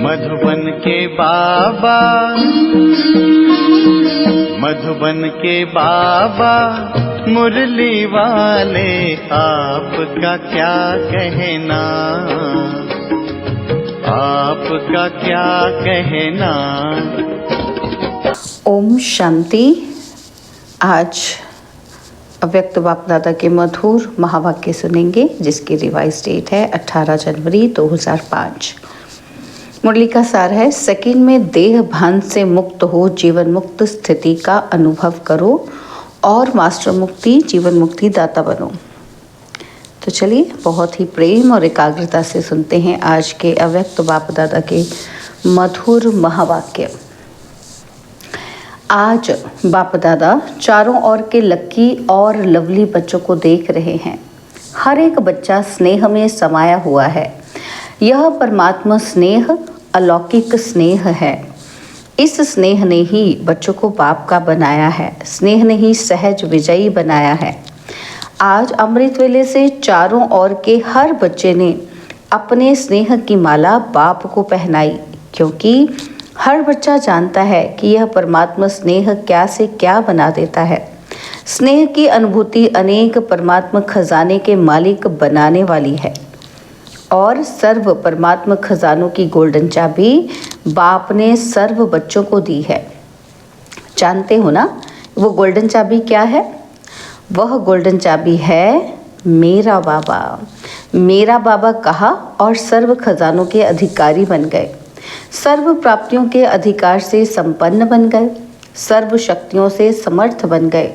मधुबन के बाबा, मधुबन के बाबा मुरली वाले, आपका क्या कहना, आपका क्या कहना। ओम शांति। आज अव्यक्त बाप दादा के मधुर महावाक्य सुनेंगे, जिसकी रिवाइज डेट है 18 जनवरी 2005। मुरली का सार है, सेकंड में देह भान से मुक्त हो जीवन मुक्त स्थिति का अनुभव करो और मास्टर मुक्ति जीवन मुक्ति दाता बनो। तो चलिए बहुत ही प्रेम और एकाग्रता से सुनते हैं आज के अव्यक्त बाप दादा के मधुर महावाक्य। आज बाप दादा चारों ओर के लक्की और लवली बच्चों को देख रहे हैं। हर एक बच्चा स्नेह में समाया हुआ है। यह परमात्मा स्नेह अलौकिक स्नेह है। इस स्नेह ने ही बच्चों को बाप का बनाया है। स्नेह ने ही सहज विजयी बनाया है। आज अमृत वेले से चारों ओर के हर बच्चे ने अपने स्नेह की माला बाप को पहनाई, क्योंकि हर बच्चा जानता है कि यह परमात्मा स्नेह क्या से क्या बना देता है। स्नेह की अनुभूति अनेक परमात्मा खजाने के मालिक बनाने वाली है और सर्व परमात्मा खजानों की गोल्डन चाबी बाप ने सर्व बच्चों को दी है। जानते हो ना वो गोल्डन चाबी क्या है? वह गोल्डन चाबी है मेरा बाबा। मेरा बाबा कहा और सर्व खजानों के अधिकारी बन गए, सर्व प्राप्तियों के अधिकार से संपन्न बन गए, सर्व शक्तियों से समर्थ बन गए,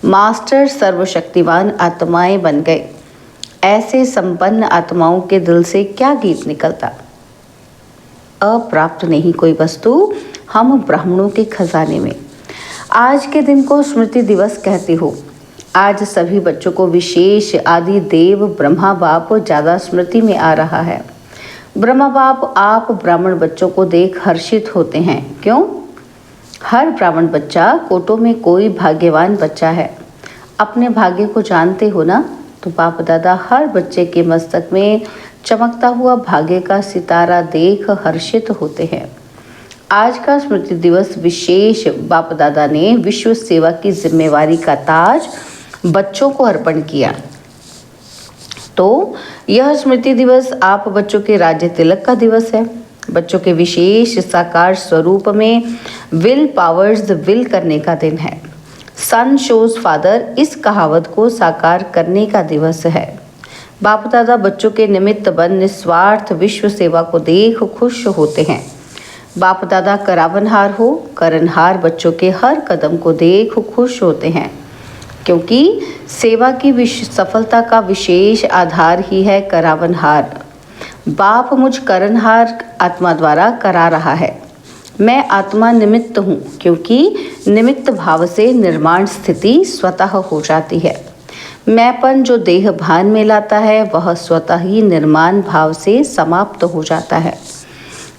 मास्टर सर्वशक्तिवान आत्माएं बन गए। ऐसे संपन्न आत्माओं के दिल से क्या गीत निकलता? अप्राप्त नहीं कोई वस्तु हम ब्राह्मणों के खजाने में। आज के दिन को स्मृति दिवस कहती हो। आज सभी बच्चों को विशेष आदि देव ब्रह्मा बाप ज़्यादा स्मृति में आ रहा है। ब्रह्मा बाप आप ब्राह्मण बच्चों को देख हर्षित होते हैं। क्यों? हर ब्राह्मण बच्चा कोटों में कोई भाग्यवान बच्चा है। अपने भाग्य को जानते हो ना? तो बाप दादा हर बच्चे के मस्तक में चमकता हुआ भाग्य का सितारा देख हर्षित होते हैं। आज का स्मृति दिवस विशेष बाप दादा ने विश्व सेवा की जिम्मेवारी का ताज बच्चों को अर्पण किया। तो यह स्मृति दिवस आप बच्चों के राज्य तिलक का दिवस है। बच्चों के विशेष साकार स्वरूप में विल पावर्स विल करने का दिन है। सन शोज फादर, इस कहावत को साकार करने का दिवस है। बाप दादा बच्चों के निमित्त बन निस्वार्थ विश्व सेवा को देख खुश होते हैं। बाप दादा करावनहार हो, करनहार बच्चों के हर कदम को देख खुश होते हैं, क्योंकि सेवा की सफलता का विशेष आधार ही है करावनहार। बाप मुझ करनहार आत्मा द्वारा करा रहा है। मैं आत्मा निमित्त हूँ, क्योंकि निमित्त भाव से निर्माण स्थिति स्वतः हो जाती है। मैंपन जो देह भान में लाता है वह स्वतः ही निर्माण भाव से समाप्त हो जाता है।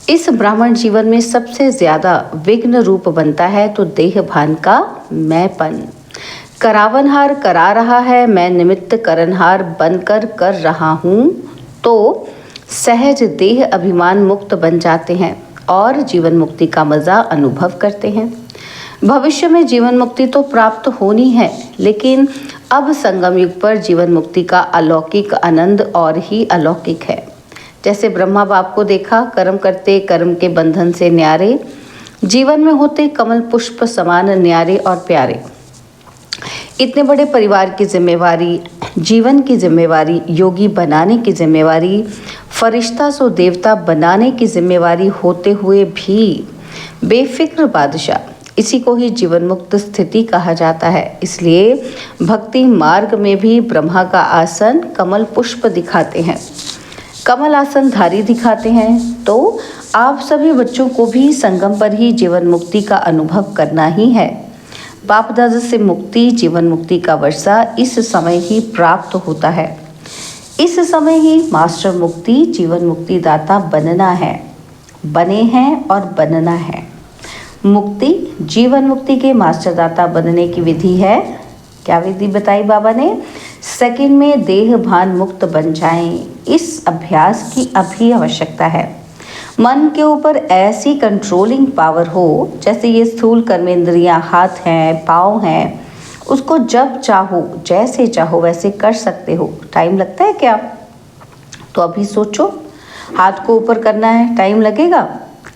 इस ब्राह्मण जीवन में सबसे ज्यादा विघ्न रूप बनता है तो देह भान का मैंपन। करावनहार करा रहा है, मैं निमित्त करनहार बनकर कर रहा हूँ, तो सहज देह अभिमान मुक्त बन जाते हैं और जीवन मुक्ति का मज़ा अनुभव करते हैं। भविष्य में जीवन मुक्ति तो प्राप्त होनी है, लेकिन अब संगम युग पर जीवन मुक्ति का अलौकिक आनंद और ही अलौकिक है। जैसे ब्रह्मा बाप को देखा, कर्म करते कर्म के बंधन से न्यारे, जीवन में होते कमल पुष्प समान न्यारे और प्यारे। इतने बड़े परिवार की जिम्मेवारी, जीवन की जिम्मेवारी, योगी बनाने की जिम्मेवारी, फरिश्ता सो देवता बनाने की जिम्मेवारी होते हुए भी बेफिक्र बादशाह, इसी को ही जीवन मुक्त स्थिति कहा जाता है। इसलिए भक्ति मार्ग में भी ब्रह्मा का आसन कमल पुष्प दिखाते हैं, कमल आसन धारी दिखाते हैं। तो आप सभी बच्चों को भी संगम पर ही जीवन मुक्ति का अनुभव करना ही है। बाप दादा से मुक्ति, जीवन मुक्ति का वर्षा इस समय ही प्राप्त होता है। इस समय ही मास्टर मुक्ति, जीवन मुक्ति दाता बनना है, बने हैं और बनना है। मुक्ति, जीवन मुक्ति के मास्टर दाता बनने की विधि है। क्या विधि बताई बाबा ने? सेकंड में देह भान मुक्त बन जाएं। इस अभ्यास की अभी आवश्यकता है। मन के ऊपर ऐसी कंट्रोलिंग पावर हो, जैसे ये स्थूल कर्मेंद्रियां हाथ हैं, पाँव हैं, उसको जब चाहो जैसे चाहो वैसे कर सकते हो। टाइम लगता है क्या? तो अभी सोचो, हाथ को ऊपर करना है, टाइम लगेगा?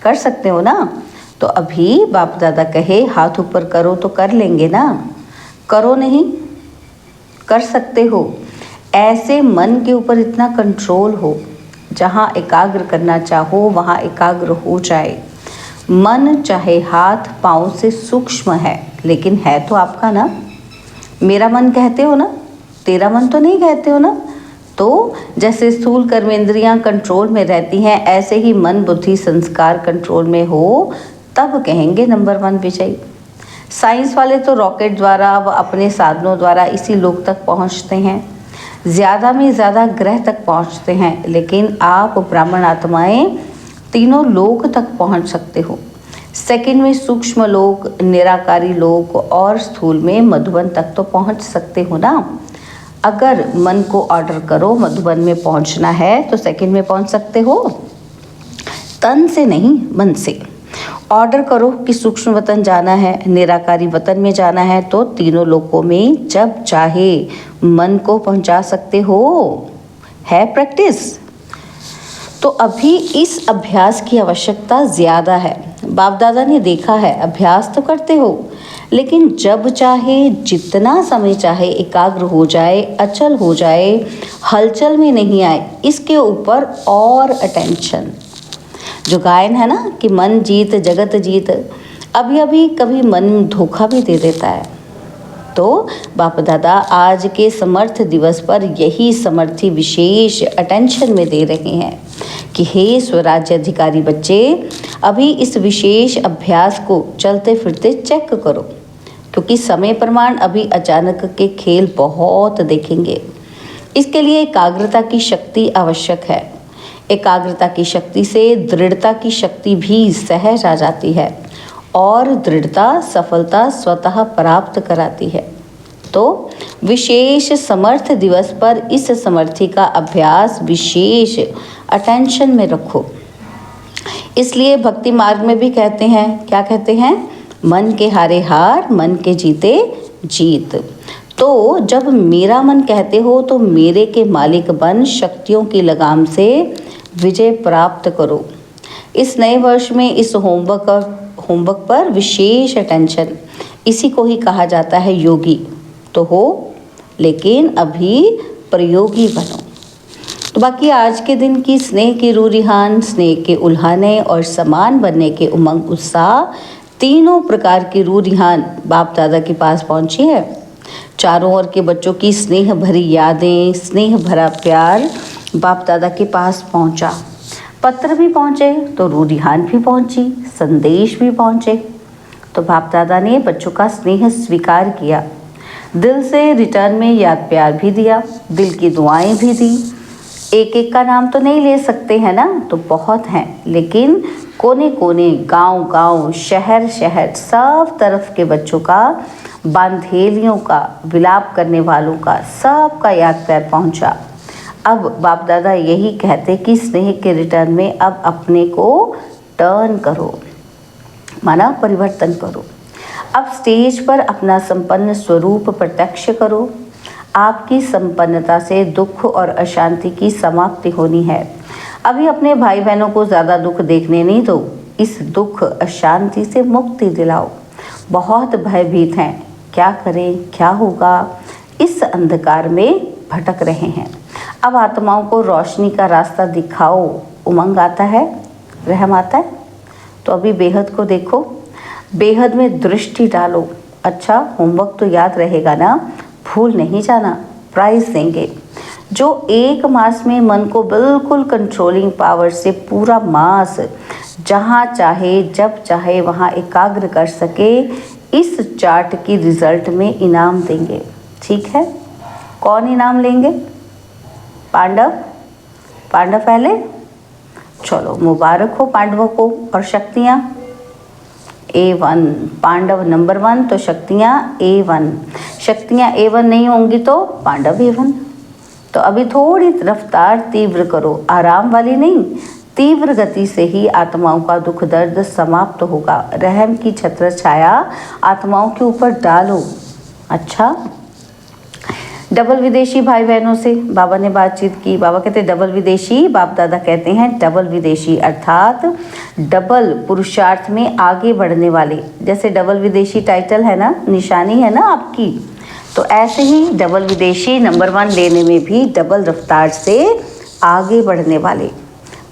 कर सकते हो ना? तो अभी बाप दादा कहे हाथ ऊपर करो तो कर लेंगे ना? करो नहीं, कर सकते हो। ऐसे मन के ऊपर इतना कंट्रोल हो, जहाँ एकाग्र करना चाहो वहाँ एकाग्र हो जाए। मन चाहे हाथ पाँव से सूक्ष्म है, लेकिन है तो आपका ना। मेरा मन कहते हो ना, तेरा मन तो नहीं कहते हो ना। तो जैसे स्थूल कर्मेंद्रियां कंट्रोल में रहती हैं, ऐसे ही मन बुद्धि संस्कार कंट्रोल में हो, तब कहेंगे नंबर 1 विजयी। साइंस वाले तो रॉकेट द्वारा व अपने साधनों द्वारा इसी लोक तक पहुंचते हैं, ज़्यादा में ज़्यादा ग्रह तक पहुंचते हैं, लेकिन आप ब्राह्मण आत्माएं तीनों लोक तक पहुंच सकते हो। सेकंड में सूक्ष्म लोक, निराकारी लोक और स्थूल में मधुबन तक तो पहुंच सकते हो ना। अगर मन को ऑर्डर करो मधुबन में पहुंचना है तो सेकंड में पहुंच सकते हो। तन से नहीं, मन से ऑर्डर करो कि सूक्ष्म वतन जाना है, निराकारी वतन में जाना है, तो तीनों लोकों में जब चाहे मन को पहुंचा सकते हो। है प्रैक्टिस। तो अभी इस अभ्यास की आवश्यकता ज़्यादा है। बाप दादा ने देखा है, अभ्यास तो करते हो, लेकिन जब चाहे जितना समय चाहे एकाग्र हो जाए, अचल हो जाए, हलचल में नहीं आए, इसके ऊपर और अटेंशन। जो गायन है ना कि मन जीत जगत जीत, अभी अभी कभी मन धोखा भी दे देता है। तो बाप दादा आज के समर्थ दिवस पर यही समर्थी विशेष अटेंशन में दे रहे हैं कि हे स्वराज्य अधिकारी बच्चे, अभी इस विशेष अभ्यास को चलते फिरते चेक करो, क्योंकि समय प्रमाण अभी अचानक के खेल बहुत देखेंगे। इसके लिए एकाग्रता की शक्ति आवश्यक है। एकाग्रता की शक्ति से दृढ़ता की शक्ति भी सहज आ जाती है और दृढ़ता सफलता स्वतः प्राप्त कराती है। तो विशेष समर्थ दिवस पर इस समर्थी का अभ्यास विशेष अटेंशन में रखो। इसलिए भक्ति मार्ग में भी कहते हैं, क्या कहते हैं? मन के हारे हार, मन के जीते जीत। तो जब मेरा मन कहते हो तो मेरे के मालिक बन शक्तियों की लगाम से विजय प्राप्त करो। इस नए वर्ष में इस होमवर्क पर विशेष अटेंशन, इसी को ही कहा जाता है योगी। तो हो, लेकिन अभी प्रयोगी बनो। तो बाकी आज के दिन की स्नेह के रूरिहान, स्नेह के उल्हाने और समान बनने के उमंग उत्साह, तीनों प्रकार की रूरिहान बाप दादा के पास पहुंची है। चारों ओर के बच्चों की स्नेह भरी यादें, स्नेह भरा प्यार बाप दादा के पास पहुंचा। पत्र भी पहुंचे तो रूरिहान भी पहुंची, संदेश भी पहुंचे। तो बाप दादा ने बच्चों का स्नेह स्वीकार किया, दिल से रिटर्न में याद प्यार भी दिया, दिल की दुआएं भी दी। एक एक का नाम तो नहीं ले सकते हैं ना, तो बहुत हैं, लेकिन कोने कोने, गांव गांव, शहर शहर, सब तरफ के बच्चों का, बांधेलियों का, विलाप करने वालों का, सब का याद प्यार पहुंचा। अब बाप दादा यही कहते कि स्नेह के रिटर्न में अब अपने को टर्न करो, माना परिवर्तन करो। अब स्टेज पर अपना संपन्न स्वरूप प्रत्यक्ष करो। आपकी संपन्नता से दुख और अशांति की समाप्ति होनी है। अभी अपने भाई बहनों को ज़्यादा दुख देखने नहीं दो, इस दुख अशांति से मुक्ति दिलाओ। बहुत भयभीत हैं, क्या करें, क्या होगा, इस अंधकार में भटक रहे हैं। अब आत्माओं को रोशनी का रास्ता दिखाओ। उमंग आता है, रहम आता है। तो अभी बेहद को देखो, बेहद में दृष्टि डालो। अच्छा, होमवर्क तो याद रहेगा ना, भूल नहीं जाना, प्राइज देंगे। जो 1 मास में मन को बिल्कुल कंट्रोलिंग पावर से पूरा मास जहाँ चाहे जब चाहे वहाँ एकाग्र कर सके, इस चार्ट की रिजल्ट में इनाम देंगे। ठीक है, कौन इनाम लेंगे? पांडव पहले, चलो मुबारक हो पांडवों को। और शक्तियाँ A1, पांडव नंबर 1 तो शक्तियाँ A1। शक्तियाँ A1 नहीं होंगी तो पांडव A1। तो अभी थोड़ी रफ्तार तीव्र करो, आराम वाली नहीं, तीव्र गति से ही आत्माओं का दुख दर्द समाप्त होगा। रहम की छत्र छाया आत्माओं के ऊपर डालो। अच्छा, डबल विदेशी भाई बहनों से बाबा ने बातचीत की। बाबा कहते हैं डबल विदेशी, बाप दादा कहते हैं डबल विदेशी, अर्थात डबल पुरुषार्थ में आगे बढ़ने वाले। जैसे डबल विदेशी टाइटल है ना, निशानी है ना आपकी, तो ऐसे ही डबल विदेशी नंबर 1 लेने में भी डबल रफ्तार से आगे बढ़ने वाले।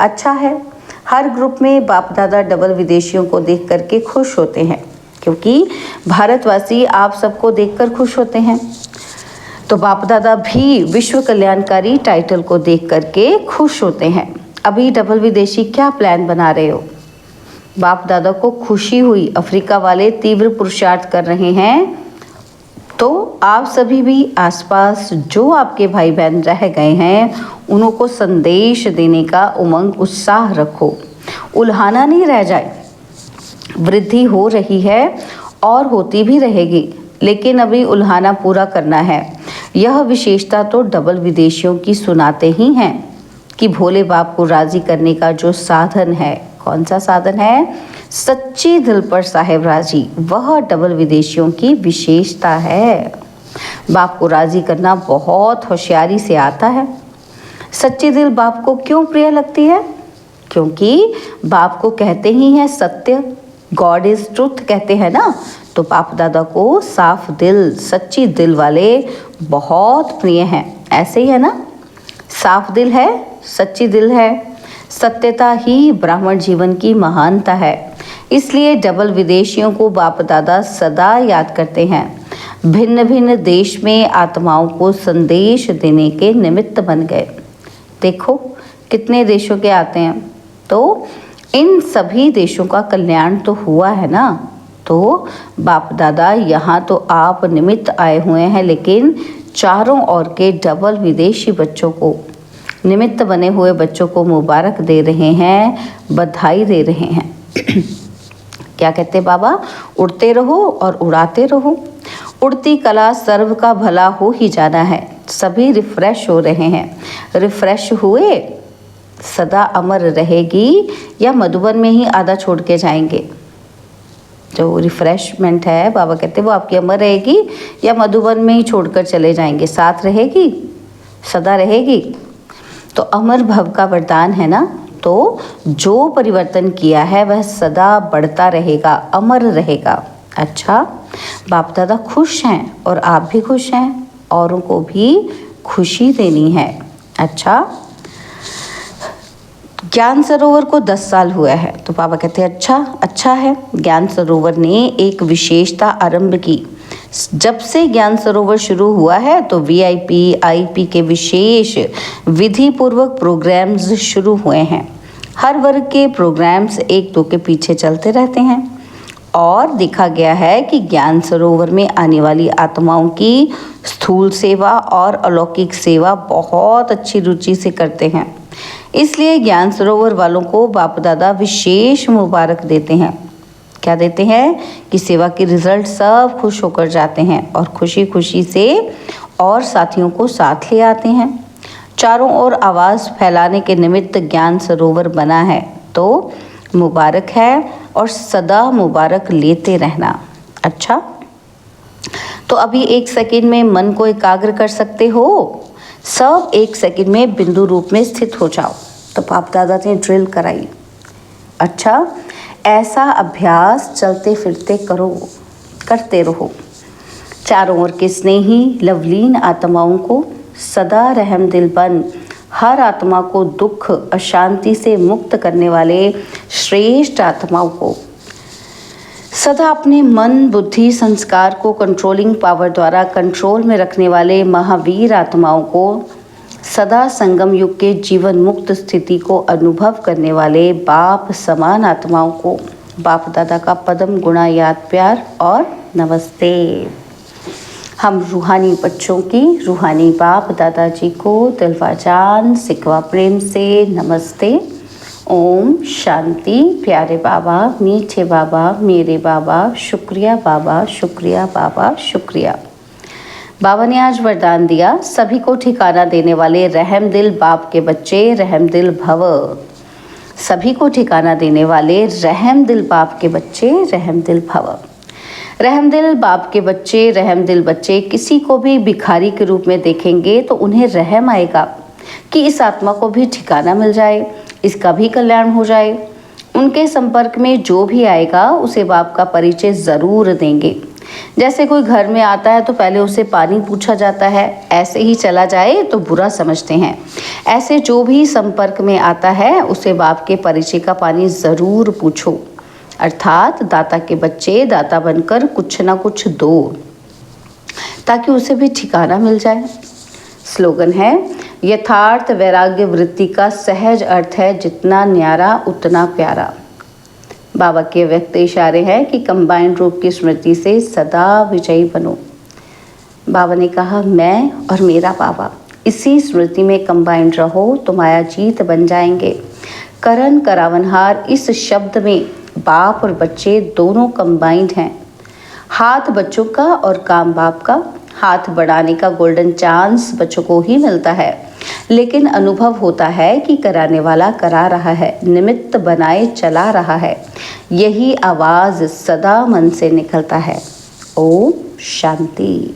अच्छा है, हर ग्रुप में बाप दादा डबल विदेशियों को देख करके खुश होते हैं, क्योंकि भारतवासी आप सबको देखकर खुश होते हैं। तो बाप दादा भी विश्व कल्याणकारी टाइटल को देख करके खुश होते हैं। अभी डबल विदेशी क्या प्लान बना रहे हो? बाप दादा को खुशी हुई, अफ्रीका वाले तीव्र पुरुषार्थ कर रहे हैं, तो आप सभी भी आसपास जो आपके भाई बहन रह गए हैं उनको संदेश देने का उमंग उत्साह रखो। उल्हाना नहीं रह जाए। वृद्धि हो रही है और होती भी रहेगी, लेकिन अभी उल्हाना पूरा करना है। यह विशेषता तो डबल विदेशियों की सुनाते ही हैं कि भोले बाप को राजी करने का जो साधन है, कौन सा साधन है? सच्ची दिल पर साहेब राजी, वह डबल विदेशियों की विशेषता है। बाप को राजी करना बहुत होशियारी से आता है। सच्ची दिल बाप को क्यों प्रिय लगती है? क्योंकि बाप को कहते ही हैं सत्य, गॉड इज ट्रुथ कहते हैं ना, तो बाप दादा को साफ दिल, सच्ची दिल वाले बहुत प्रिय हैं। ऐसे ही है ना, साफ दिल है, सच्ची दिल है, सत्यता ही ब्राह्मण जीवन की महानता है। इसलिए डबल विदेशियों को बाप दादा सदा याद करते हैं। भिन्न भिन्न देश में आत्माओं को संदेश देने के निमित्त बन गए। देखो कितने देशों के आते हैं, तो इन सभी देशों का कल्याण तो हुआ है ना। तो बाप दादा यहाँ तो आप निमित्त आए हुए हैं, लेकिन चारों ओर के डबल विदेशी बच्चों को, निमित्त बने हुए बच्चों को मुबारक दे रहे हैं, बधाई दे रहे हैं। क्या कहते बाबा? उड़ते रहो और उड़ाते रहो। उड़ती कला सर्व का भला हो ही जाना है। सभी रिफ्रेश हो रहे हैं। रिफ्रेश हुए, सदा अमर रहेगी या मधुबन में ही आधा छोड़ के जाएंगे? जो रिफ्रेशमेंट है बाबा कहते हैं वो आपकी अमर रहेगी या मधुबन में ही छोड़कर चले जाएंगे? साथ रहेगी, सदा रहेगी। तो अमर भव का वरदान है ना, तो जो परिवर्तन किया है वह सदा बढ़ता रहेगा, अमर रहेगा। अच्छा, बाप दादा खुश हैं और आप भी खुश हैं, औरों को भी खुशी देनी है। अच्छा, ज्ञान सरोवर को 10 साल हुआ है, तो पापा कहते हैं अच्छा है। ज्ञान सरोवर ने एक विशेषता आरंभ की। जब से ज्ञान सरोवर शुरू हुआ है तो VIP IP के विशेष विधि पूर्वक प्रोग्राम्स शुरू हुए हैं। हर वर्ग के प्रोग्राम्स एक दो के पीछे चलते रहते हैं और देखा गया है कि ज्ञान सरोवर में आने वाली आत्माओं की स्थूल सेवा और अलौकिक सेवा बहुत अच्छी रुचि से करते हैं। इसलिए ज्ञान सरोवर वालों को बाप दादा विशेष मुबारक देते हैं। क्या देते हैं? कि सेवा के रिजल्ट सब खुश होकर जाते हैं और खुशी खुशी से और साथियों को साथ ले आते हैं। चारों ओर आवाज़ फैलाने के निमित्त ज्ञान सरोवर बना है, तो मुबारक है और सदा मुबारक लेते रहना। अच्छा, तो अभी 1 सेकंड में मन को एकाग्र कर सकते हो। सब 1 सेकंड में बिंदु रूप में स्थित हो जाओ। तो बाप दादा ने ड्रिल कराई। अच्छा, ऐसा अभ्यास चलते फिरते करते रहो। चारों ओर के स्नेही लवलीन आत्माओं को सदा रहम दिल बन हर आत्मा को दुख अशांति से मुक्त करने वाले श्रेष्ठ आत्माओं को सदा अपने मन बुद्धि संस्कार को कंट्रोलिंग पावर द्वारा कंट्रोल में रखने वाले महावीर आत्माओं को सदा संगम युग के जीवन मुक्त स्थिति को अनुभव करने वाले बाप समान आत्माओं को बाप दादा का पदम गुणा याद प्यार और नमस्ते। हम रूहानी बच्चों की रूहानी बाप दादाजी को दिलवा जान सिकवा प्रेम से नमस्ते। ओम शांति। प्यारे बाबा, मीठे बाबा, मेरे बाबा, शुक्रिया बाबा, शुक्रिया बाबा, शुक्रिया। बाबा ने आज वरदान दिया, सभी को ठिकाना देने वाले रहम दिल बाप के बच्चे रहम दिल भव। सभी को ठिकाना देने वाले रहमदिल बाप के बच्चे रहमदिल भव। रहमदिल बाप के बच्चे रहमदिल बच्चे किसी को भी भिखारी के रूप में देखेंगे तो उन्हें रहम आएगा कि इस आत्मा को भी ठिकाना मिल जाए, इसका भी कल्याण हो जाए। उनके संपर्क में जो भी आएगा उसे बाप का परिचय ज़रूर देंगे। जैसे कोई घर में आता है तो पहले उसे पानी पूछा जाता है, ऐसे ही चला जाए तो बुरा समझते हैं। ऐसे जो भी संपर्क में आता है उसे बाप के परिचय का पानी ज़रूर पूछो, अर्थात दाता के बच्चे दाता बनकर कुछ ना कुछ दो, ताकि उसे भी ठिकाना मिल जाए। स्लोगन है, यथार्थ वैराग्य वृत्ति का सहज अर्थ है जितना न्यारा उतना प्यारा। बाबा के व्यक्त इशारे हैं कि कंबाइंड रूप की स्मृति से सदा विजयी बनो। बाबा ने कहा, मैं और मेरा बाबा इसी स्मृति में कंबाइंड रहो तो माया जीत बन जाएंगे। करण करावनहार इस शब्द में बाप और बच्चे दोनों कंबाइंड हैं। हाथ बच्चों का और काम बाप का। हाथ बढ़ाने का गोल्डन चांस बच्चों को ही मिलता है, लेकिन अनुभव होता है कि कराने वाला करा रहा है, निमित्त बनाए चला रहा है। यही आवाज़ सदा मन से निकलता है। ओम शांति।